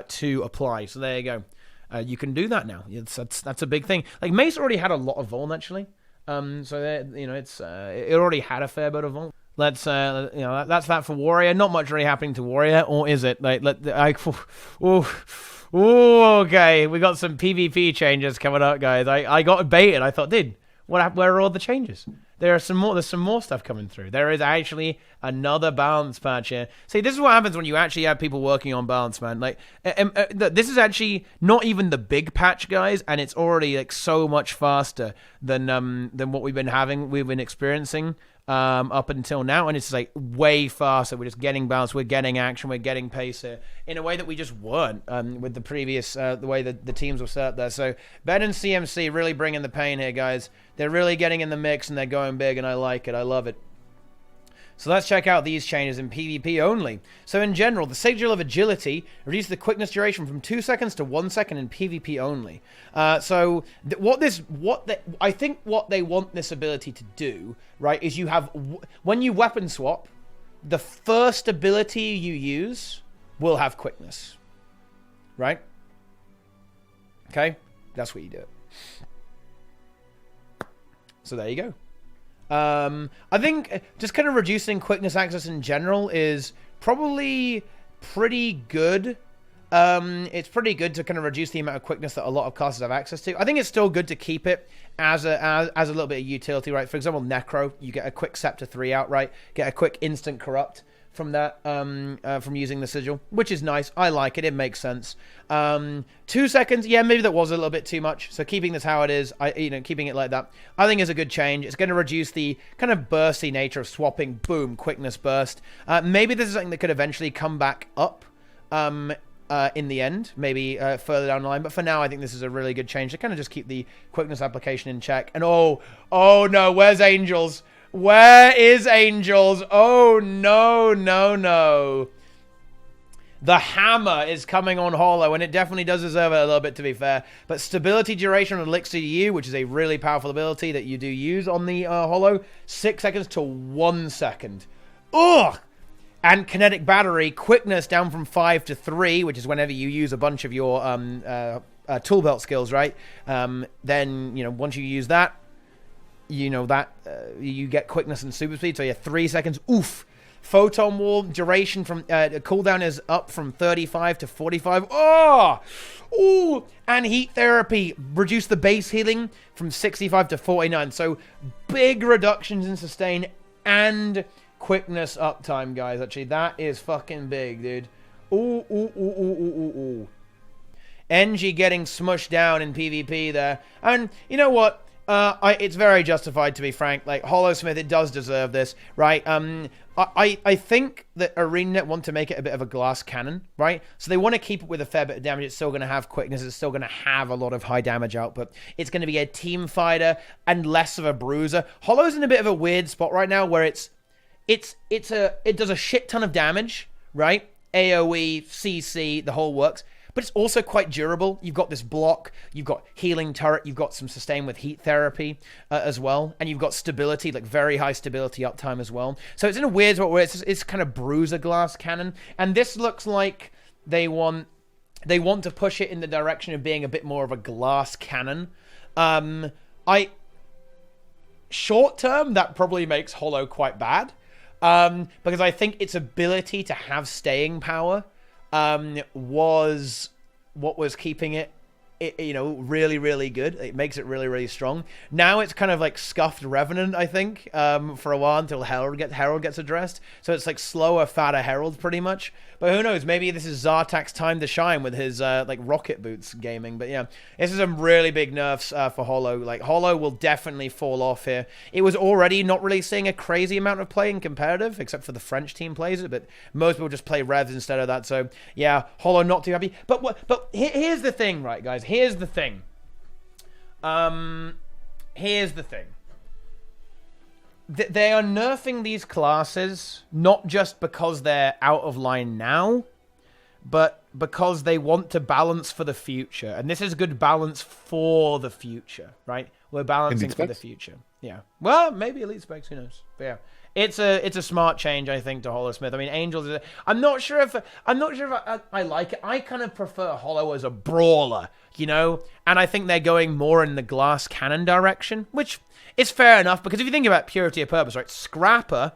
to apply. So there you go. You can do that now. That's a big thing. Like Mace already had a lot of vuln actually, so it already had a fair bit of vuln. That's that for warrior. Not much really happening to warrior, or is it? Okay, we got some PvP changes coming up, guys. I got baited. I thought, where are all the changes? There's some more stuff coming through. There is actually another balance patch here. See, this is what happens when you actually have people working on balance, man. Like, this is actually not even the big patch, guys, and it's already like so much faster than what we've been experiencing up until now, and it's like way faster. We're just getting balance, we're getting action, we're getting pace here in a way that we just weren't with the previous the way that the teams were set up there. So Ben and CMC really bringing the pain here, guys. They're really getting in the mix and they're going big, and I like it. I love it. So let's check out these changes in PvP only. So in general, the Sigil of Agility reduces the quickness duration from 2 seconds to 1 second in PvP only. I think what they want this ability to do, right, is you have, when you weapon swap, the first ability you use will have quickness, right? Okay, that's what you do. So there you go. I think just kind of reducing quickness access in general is probably pretty good. It's pretty good to kind of reduce the amount of quickness that a lot of classes have access to. I think it's still good to keep it as a little bit of utility, right? For example, Necro, you get a quick Scepter 3 outright, get a quick instant corrupt from that, from using the Sigil, which is nice. I like it. It makes sense. 2 seconds, yeah, maybe that was a little bit too much. So keeping this how it is, keeping it like that, I think is a good change. It's going to reduce the kind of bursty nature of swapping, boom, quickness burst. Maybe this is something that could eventually come back up in the end, maybe further down the line. But for now, I think this is a really good change to kind of just keep the quickness application in check. And oh no, where's Angels? Where is Angels? Oh, no. The hammer is coming on Holo, and it definitely does deserve it a little bit, to be fair. But stability duration on Elixir U, which is a really powerful ability that you do use on the Holo, 6 seconds to 1 second. Ugh! And kinetic battery, quickness down from 5 to 3, which is whenever you use a bunch of your tool belt skills, right? Then, once you use that, you get quickness and super speed. So yeah, 3 seconds. Oof. Photon wall duration from cooldown is up from 35 to 45. Oh, ooh, and heat therapy reduce the base healing from 65 to 49. So big reductions in sustain and quickness uptime, guys. Actually, that is fucking big, dude. Ooh. NG getting smushed down in PvP there, and you know what? It's very justified, to be frank. Like, Holosmith, it does deserve this, right? I think that ArenaNet want to make it a bit of a glass cannon, right? So they want to keep it with a fair bit of damage. It's still going to have quickness. It's still going to have a lot of high damage output. It's going to be a team fighter and less of a bruiser. Holo's in a bit of a weird spot right now where it does a shit ton of damage, right? AoE, CC, the whole works. But it's also quite durable. You've got this block, you've got healing turret, you've got some sustain with heat therapy as well, and you've got stability, like very high stability uptime as well. So it's in a weird spot where it's kind of bruiser glass cannon, and this looks like they want to push it in the direction of being a bit more of a glass cannon. Short term, that probably makes Holo quite bad, because I think its ability to have staying power was what was keeping it really, really good. It makes it really, really strong. Now it's kind of like scuffed Revenant, I think, for a while until Herald gets addressed. So it's like slower, fatter Herald, pretty much. But who knows? Maybe this is Zartak's time to shine with his like rocket boots gaming. But yeah, this is some really big nerfs for Hollow. Like Hollow will definitely fall off here. It was already not really seeing a crazy amount of play in competitive, except for the French team plays it. But most people just play Revs instead of that. So yeah, Hollow not too happy. But here's the thing, right, guys? Here's the thing. Here's the thing. They are nerfing these classes not just because they're out of line now, but because they want to balance for the future. And this is good balance for the future, right? We're balancing for the future. Yeah. Well, maybe Elite Specs, who knows? But yeah. It's a smart change, I think, to Hollow Smith. I mean, Angels. I'm not sure if I like it. I kind of prefer Hollow as a brawler, you know. And I think they're going more in the glass cannon direction, which is fair enough because if you think about purity of purpose, right? Scrapper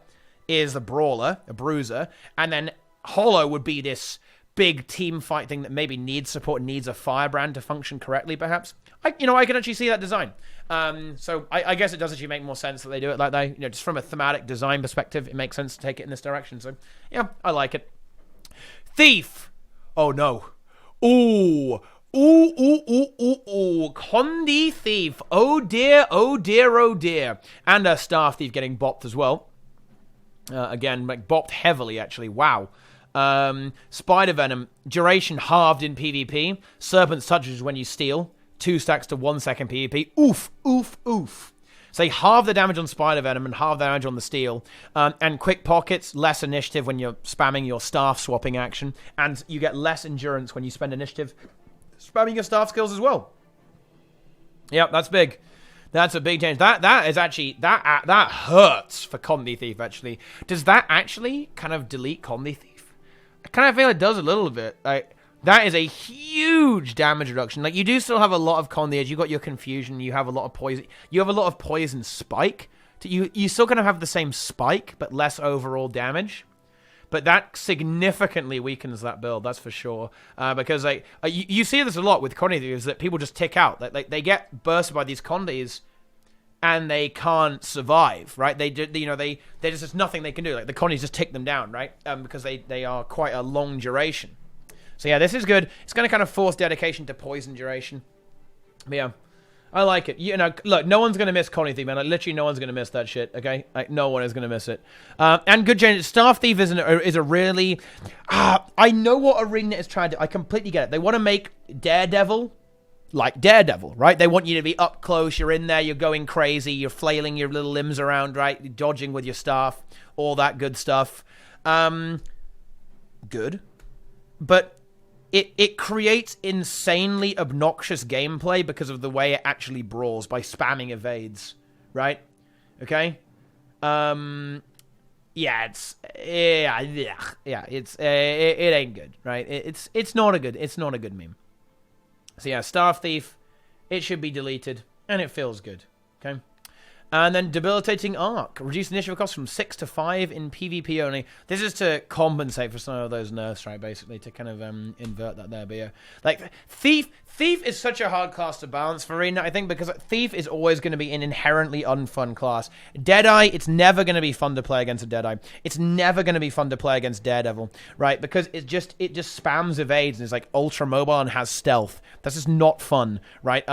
is a brawler, a bruiser, and then Hollow would be this big team fight thing that maybe needs support, needs a firebrand to function correctly, perhaps. I can actually see that design. So I guess it does actually make more sense that they do it like that. You know, just from a thematic design perspective, it makes sense to take it in this direction. So yeah, I like it. Thief. Oh no. Ooh. Condi Thief. Oh dear, oh dear, oh dear. And a Staff Thief getting bopped as well. Again, like bopped heavily actually. Wow. Spider Venom. Duration halved in PvP. Serpent's Touch is when you steal. 2 stacks to 1 second PvP. Oof, oof, oof. So halve the damage on Spider Venom and halve the damage on the Steel. And Quick Pockets, less initiative when you're spamming your staff swapping action. And you get less endurance when you spend initiative spamming your staff skills as well. Yep, that's big. That's a big change. That is actually, that hurts for Condi Thief, actually. Does that actually kind of delete Condi Thief? I kind of feel it does a little bit. That is a huge damage reduction. Like, you do still have a lot of Con the Edge. You got your Confusion. You have a lot of Poison. You have a lot of Poison Spike. You still kind of have the same spike, but less overall damage. But that significantly weakens that build, that's for sure. Because like you see this a lot with Condi is that people just tick out. Like they get bursted by these Condis, and they can't survive, right? There's just nothing they can do. Like the Condis just tick them down, right? Because they are quite a long duration. So yeah, this is good. It's going to kind of force dedication to poison duration. But yeah, I like it. You know, look, no one's going to miss Condi Thief, man. Like, literally no one's going to miss that shit, okay? Like, no one is going to miss it. And good change. Staff Thief is a really... I know what ArenaNet is trying to do. I completely get it. They want to make Daredevil like Daredevil, right? They want you to be up close. You're in there. You're going crazy. You're flailing your little limbs around, right? You're dodging with your staff. All that good stuff. Good. But... It creates insanely obnoxious gameplay because of the way it actually brawls by spamming evades, right? Okay, it ain't good, right? It's not a good meme. So yeah, Staff Thief, it should be deleted, and it feels good. Okay. And then Debilitating Arc. Reduce initiative cost from 6 to 5 in PvP only. This is to compensate for some of those nerfs, right? Basically, to kind of invert that there. But yeah, like, Thief is such a hard class to balance for Arena, I think, because Thief is always going to be an inherently unfun class. Deadeye, it's never going to be fun to play against a Deadeye. It's never going to be fun to play against Daredevil, right? Because it just spams evades and is like ultra mobile and has stealth. That's just not fun, right?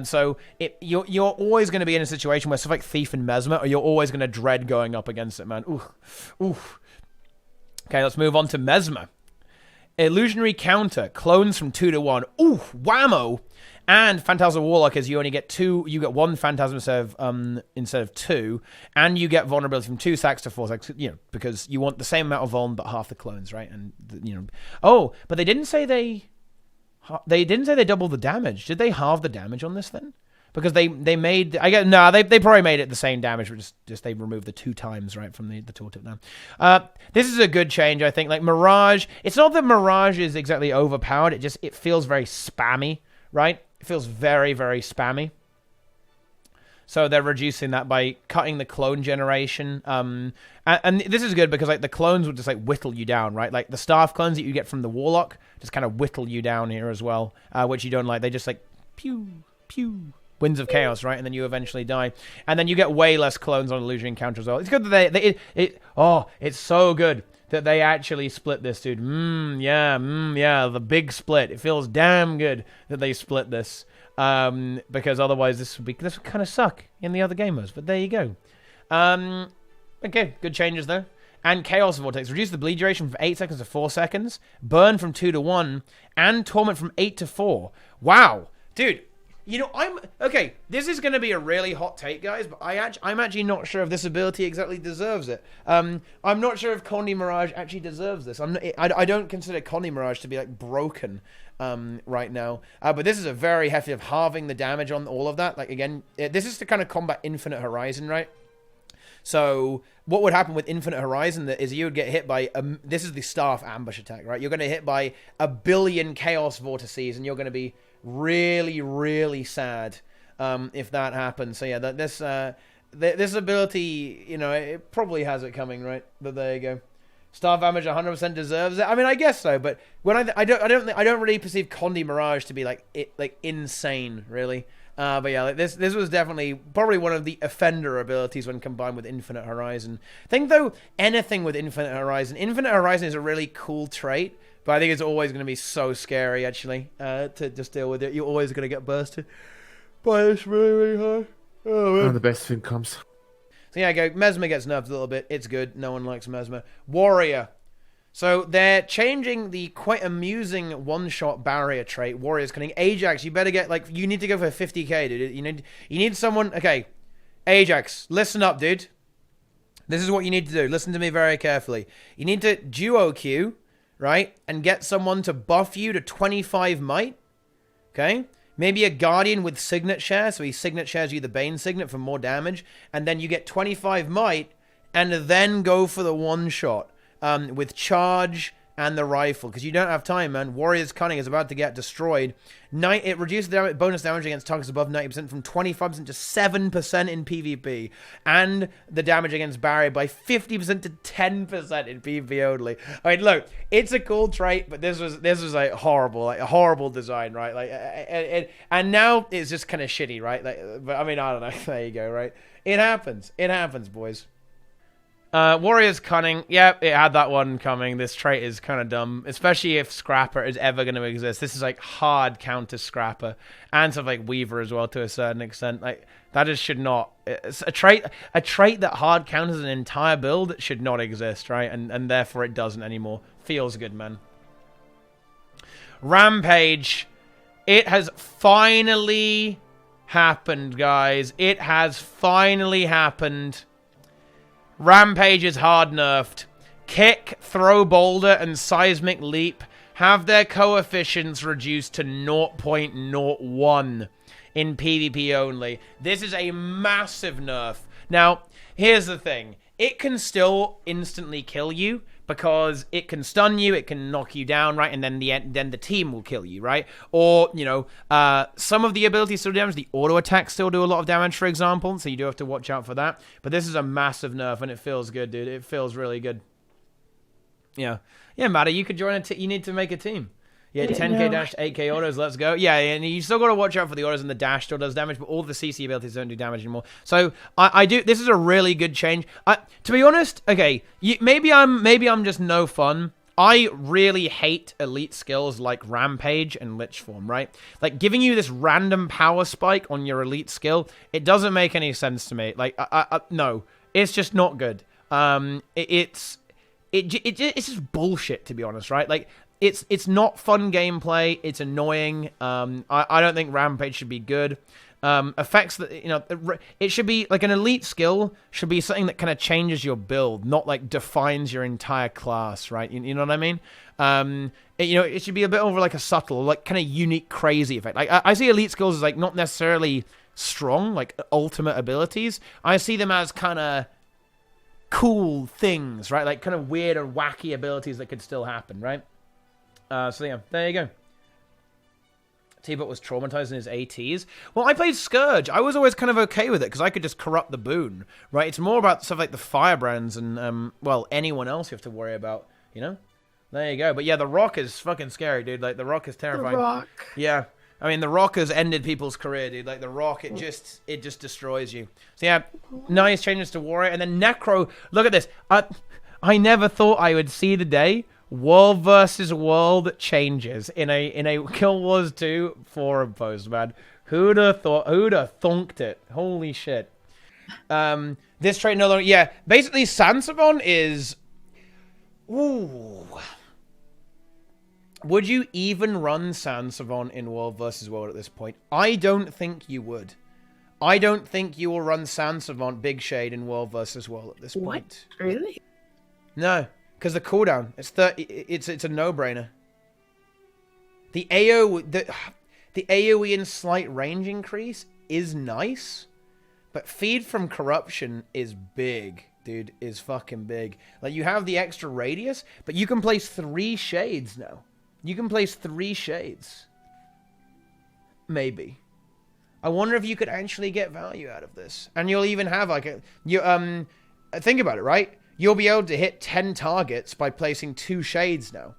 So you're always going to be in a situation where stuff like Thief and Mesmer, or you're always going to dread going up against it, man. Ooh. Okay, let's move on to Mesmer. Illusionary Counter, clones from 2 to 1. Ooh, whammo! And Phantasm Warlock is you only get 2, you get 1 Phantasm instead of 2, and you get vulnerability from 2 stacks to 4 stacks, you know, because you want the same amount of vuln but half the clones, right? And you know, oh, but they didn't say they doubled the damage. Did they halve the damage on this then? Because they made, they probably made it the same damage, but just they removed the 2 times, right, from the tooltip now. This is a good change, I think. Like, Mirage, it's not that Mirage is exactly overpowered, it feels very spammy, right? It feels very, very spammy. So they're reducing that by cutting the clone generation. And this is good because, like, the clones would just, like, whittle you down, right? Like, the staff clones that you get from the Warlock just kind of whittle you down here as well, which you don't like. They just, like, pew, pew. Winds of Chaos, right? And then you eventually die. And then you get way less clones on illusion encounter as well. It's good that it's so good that they actually split this, dude. Yeah, the big split. It feels damn good that they split this. Because otherwise this would kind of suck in the other game modes. But there you go. Okay, good changes though. And Chaos Vortex. Reduce the bleed duration from 8 seconds to 4 seconds. Burn from 2 to 1. And Torment from 8 to 4. Wow. Dude. You know, okay, this is going to be a really hot take, guys, but I'm actually not sure if this ability exactly deserves it. I'm not sure if Condi Mirage actually deserves this. I don't consider Condi Mirage to be, like, broken right now. But this is a very hefty of halving the damage on all of that. Like, again, this is to kind of combat Infinite Horizon, right? So what would happen with Infinite Horizon is you would get hit by, this is the staff ambush attack, right? You're going to hit by 1 billion Chaos Vortices, and you're going to be really, really sad if that happens. So yeah, this ability, you know, it probably has it coming, right? But there you go. Staff damage 100% deserves it. I mean, I guess so, but when I don't really perceive Condi Mirage to be like insane, really. But yeah, like this was definitely probably one of the offender abilities when combined with Infinite Horizon. I think though anything with Infinite Horizon is a really cool trait. But I think it's always going to be so scary, actually, to just deal with it. You're always going to get bursted by this really, really hard. Oh, man. And the best thing comes. So yeah, Mesmer gets nerfed a little bit. It's good. No one likes Mesmer. Warrior. So they're changing the quite amusing one-shot barrier trait. Warrior's cunning. Ajax, you better get, like, you need to go for 50k, dude. You need someone. Okay, Ajax, listen up, dude. This is what you need to do. Listen to me very carefully. You need to duo queue. Right? And get someone to buff you to 25 might. Okay? Maybe a Guardian with Signet Share, so he Signet Shares you the Bane Signet for more damage. And then you get 25 might, and then go for the one-shot with Charge and the Rifle. Because you don't have time, man. Warrior's Cunning is about to get destroyed. It reduces the bonus damage against targets above 90% from 25% to 7% in PvP. And the damage against barrier by 50% to 10% in PvP only. I mean, look, it's a cool trait, but this was like horrible, like a horrible design, right? Like, and now it's just kind of shitty, right? Like, but I mean, I don't know. There you go, right? It happens. It happens, boys. Warrior's Cunning. Yep, it had that one coming. This trait is kind of dumb, especially if Scrapper is ever going to exist. This is like hard counter Scrapper, and stuff like Weaver as well to a certain extent. Like that just should not. It's a trait that hard counters an entire build should not exist, right? And therefore it doesn't anymore. Feels good, man. Rampage. It has finally happened, guys. It has finally happened. Rampage is hard nerfed. Kick, Throw Boulder, and Seismic Leap have their coefficients reduced to 0.01 in PvP only. This is a massive nerf. Now, here's the thing. It can still instantly kill you because it can stun you, it can knock you down, right? And then the team will kill you, right? Or, you know, some of the abilities still do damage. The auto attacks still do a lot of damage, for example. So you do have to watch out for that. But this is a massive nerf, and it feels good, dude. It feels really good. Yeah. Yeah, Maddie, you could join you need to make a team. Yeah, 10k dash, 8k autos, let's go. Yeah, and you still got to watch out for the autos, and the dash still does damage, but all the CC abilities don't do damage anymore. So I do. This is a really good change. To be honest, okay, maybe I'm just no fun. I really hate elite skills like Rampage and Lich Form, right? Like giving you this random power spike on your elite skill, it doesn't make any sense to me. Like, no, it's just not good. It's just bullshit, to be honest, right? Like. It's not fun gameplay. It's annoying. I don't think Rampage should be good. Effects that, you know, it should be like an elite skill should be something that kind of changes your build, not like defines your entire class, right? You know what I mean? You know, it should be a bit over like a subtle, like kind of unique, crazy effect. Like I see elite skills as like not necessarily strong, like ultimate abilities. I see them as kind of cool things, right? Like kind of weird and wacky abilities that could still happen, right? So yeah, there you go. Teapot was traumatized in his ATs. Well, I played Scourge. I was always kind of okay with it because I could just corrupt the boon, right? It's more about stuff like the Firebrands and, well, anyone else you have to worry about, you know? There you go. But yeah, the Rock is fucking scary, dude. Like, the Rock is terrifying. The Rock. Yeah. I mean, the Rock has ended people's career, dude. Like, the Rock, it just destroys you. So, yeah, nice changes to Warrior. And then Necro, look at this. I never thought I would see the day World versus World changes in a Guild Wars 2 forum post, man. Who'd have thunked it? Holy shit. This trait no longer... Yeah, basically, Sansevon is... Ooh... Would you even run Sansevon in World vs. World at this point? I don't think you would. I don't think you will run Sansevon Big Shade in World vs. World at this point. What? Really? No, because the cooldown. It's a no-brainer. The AoE and slight range increase is nice, but feed from corruption is big, dude. Is fucking big. Like, you have the extra radius, but you can place 3 shades now. You can place 3 shades. Maybe. I wonder if you could actually get value out of this. And you'll even have like think about it, right? You'll be able to hit 10 targets by placing 2 shades now.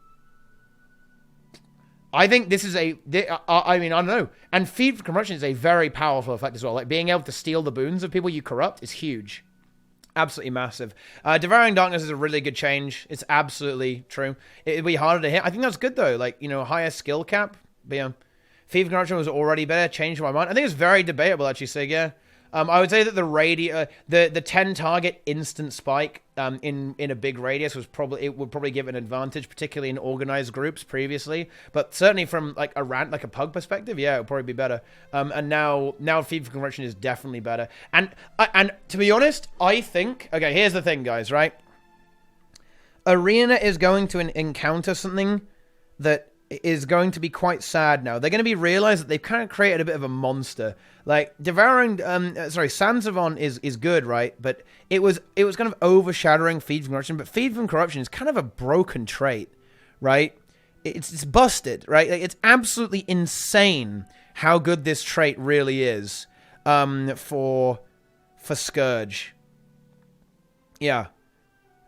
I think this is I mean, I don't know. And feed for corruption is a very powerful effect as well. Like, being able to steal the boons of people you corrupt is huge. Absolutely massive. Devouring Darkness is a really good change. It's absolutely true. It'd be harder to hit. I think that's good, though. Like, you know, higher skill cap. But, yeah. Feed for corruption was already better. Changed my mind. I think it's very debatable, actually, Sig, yeah. I would say that the 10 target instant spike in a big radius would probably give an advantage, particularly in organized groups previously. But certainly from like a pug perspective, yeah, it would probably be better. And now feed for corruption is definitely better. And to be honest, I think, okay, here's the thing, guys, right? Arena is going to encounter something that is going to be quite sad now. They're going to realize that they've kind of created a bit of a monster. Like, Sansevon is good, right? But it was kind of overshadowing Feed from Corruption. But Feed from Corruption is kind of a broken trait, right? It's busted, right? Like, it's absolutely insane how good this trait really is for Scourge. Yeah.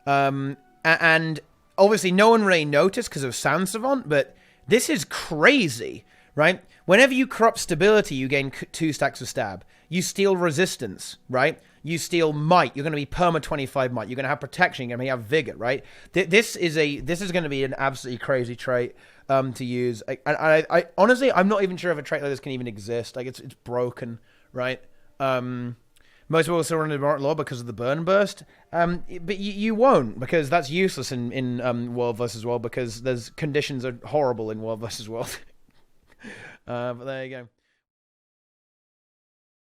And obviously no one really noticed because of Sansevon, but this is crazy, right? Whenever you corrupt stability, you gain 2 stacks of stab. You steal resistance, right? You steal might. You're going to be perma 25 might. You're going to have protection. You're going to have vigor, right? This is going to be an absolutely crazy trait to use. I honestly, I'm not even sure if a trait like this can even exist. Like, it's broken, right? Most people still run the law because of the burn burst, but you won't, because that's useless in World vs. World, because there's conditions are horrible in World vs. World. But there you go.